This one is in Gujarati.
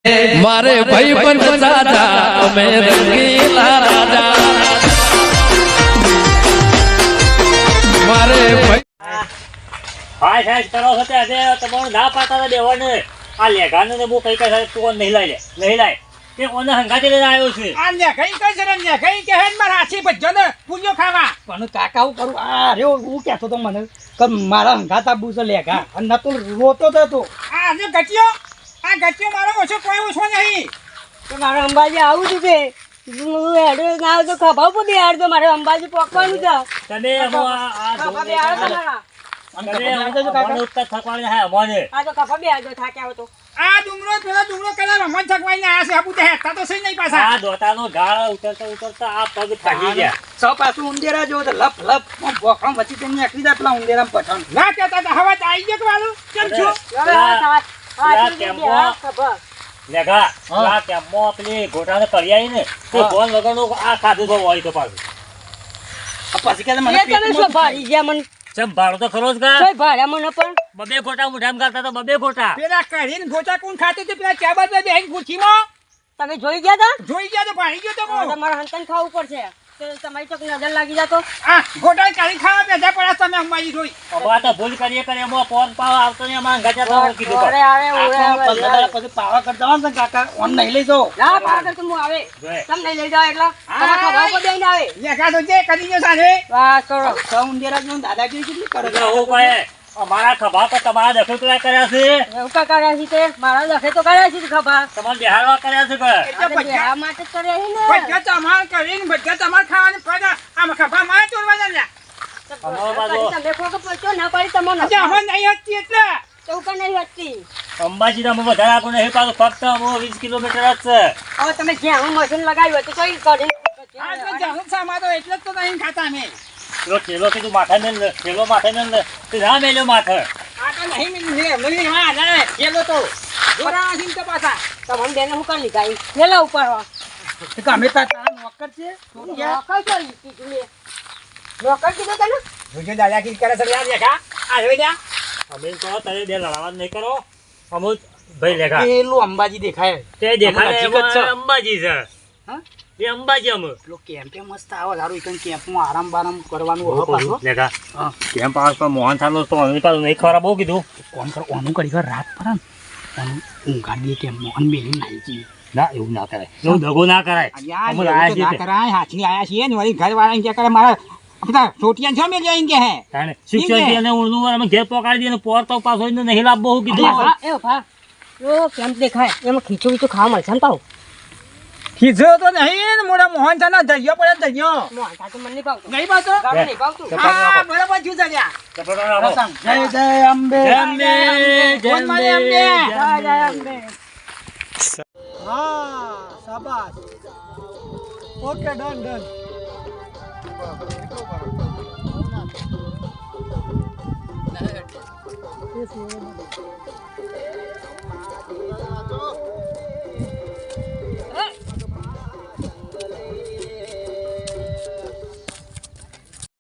મારે ભાઈ પણ રાજા અમે રંગીલા રાજા મારે ભાઈ હાય હાય કરો છો તે આજે તમારું ના પાતા દેવાને આ લેગાને ને બહુ કઈ કઈ તું નહીં લાય નહીં લાય તે ઓને હંગાતી લઈને આવ્યો છે આ ને કઈ કઈ છે ને કઈ કે હેન મારા હાથી ભજ્જો ને પૂજો ખાવા પણ કાકા હું કરું આ રે હું કહેતો તો મને કે મારા હંગાતા બુસો લેગા અને ન તો રોતો તો આ ને ગટિયો આ ગટિયો મારો ઓછો કોઈ ઓછો નહીં તો મારે અંબાજી આવું જ છે હું હેડો ના આવું તો ખભા ઉપર યાર તો મારે અંબાજી પકવાનું છે તમે આ ખભા બે આવો તમારા તમે ઉત્તર થકવાને હે મોને આ તો ખભા બે આજો થાકે આવો તો આ ડુંગરો પેલા ડુંગરો કલા રમણ થકવાઈને આયા છે આપું તે હેતા તો સહી નહીં પાછા આ દોતાનો ગાળ ઉતરતા આ પગ થાકી ગયા સૌ પાછું ઉંદેરા જો તો લપ લપ બોખમ વચ્ચે તેની આખરી દા પેલા ઉંદેરા પઠાણ ના કહેતા તો હવા આવી ગયો કે વાલું કેમ છો લેગા આ કેમ્પો પેલી ગોટાને કરી આવી ને તે ફોન વગરનું આ ખાધું તો હોય તો પાછું પછી કે મને તમે શું ભારી ગયા મને ચમ ભાડો તો ખરો જ કા કઈ ભાડ્યા મને પણ બબે ગોટા મુઠામ ગાતા તો બબે ગોટા પેલા કરીને ગોચા કોણ ખાતું હતું પેલા ચાબા બે બેન ગુઠીમાં તમે જોઈ ગયા તા જોઈ ગયા તો પાણી ગયો તો તમારે હંતન ખાવું પડશે તો તમારી ચોક નજર લાગી જાતો આ ગોટા કાઢી ખાવા બેઠા પડ્યા તમે અંબાજી જોઈ અબા તો ભૂલ કરીએ કરે એમાં પોર પાવ આવતો ને એમાં ગજા તો કીધું અરે આવે ઓરે પછી પાવા કરતા ને કાકા ઓન નહીં લઈ જાઓ ના પાગળ તો હું આવે તમે નહીં લઈ જાઓ એકલા તમે ખભા ઉપર બેહીને આવે લેખા તો જે કરી ગયો સાને વાહ કરો સૌ ઉંદેરા જો દાદાગીરી કેટલી કરે એટલે હું કહે અમારા ખભા પર તમારા દખલ કર્યા છે એવું કા કર્યા છે તે મારા લખે તો કર્યા છે ખભા તમારે બિહારવા કર્યા છે કે એટલે આ માટે જ કર્યા છે ને બધા તમાર કરીને બધા તમાર ખાવાની ફાયદા આમ ખભા મારે ચોરવાના લ્યા તમે ખોટો પડશો ના પાડી તમને આજે હવે નહીં હતી એટલે ચૌકા નહીં હતી અંબાજી અમે વધારે આગળ નહીં પાછું ફક્ત 20 કિલોમીટર જ છે હવે તમે જ્યાં હું મશીન લગાવ્યું હતું કઈ કરી આ તો જાહું સામાતો એટલે જ તો નહીં ખાતા અમે પેલો ઠેલો કીધું માથે મેલ ઠેલો માથે મેલ તે ના મેલ્યો માથે આ તો નહીં મિલી હા ના કેલો તો જોરા સિંહ તો પાછા તમને બેને હું કરી લીધા પેલા ઉપર અમે તારા નોકર છે નોકર કરી કીધું મેં નોકર કીધું તને જોજો દાદા કી કરે છે યાર લેખા આ જોઈ જા અમે તો તારે બે લડાવા નહીં કરો અમુ ભાઈ લેખા પેલું અંબાજી દેખાય તે દેખાય નજીક જ છે. અંબાજી છે હા એ અંબાજી અમે પેલો કેમ્પે મસ્ત આવે સારું એકન કેમ્પમાં આરામ બારામ કરવાનું હોય પાછો લેખા હા કેમ પાસ પર મોહન થાનો તો અમે પાછું નહીં ખરા બહુ કીધું કોણ કર ઓનું કરી કર રાત પર ઊંઘાડીએ કેમ્પમાં અને મેલી નાઈ જઈએ ના એવું ના કરાય એવું દગો ના કરાય અમે લાયા છીએ તે. કરાય હાથની આયા છીએ ને વળી ઘર વાળા કે કરે મારા બધા છોટિયા છો મે લઈને કે હે તાણે શિક્ષક અને ઉર્દુ અમે ઘેર પકાડી દઈએ ને પોર તો પાછો એને નહીં લાવવો હું કીધું એ ભા ઓ કેમ દેખાય એમાં ખીચું ખીચું ખાવા મળશે ને પાઉં ખીજો તો નહીં ને મોડા મોહન થાના દરિયો પડે દરિયો મોટા તો મને નહીં ભાવતું નહીં પાછો ગામમાં નહીં ભાવતું હા બરાબર છું જલ્યા ચપટો રાખો. જય જય અંબે જય અંબે, જય બોલ મારી અંબે, અંબે. જય અંબે. હા શાબાશ ઓકે ડન ડન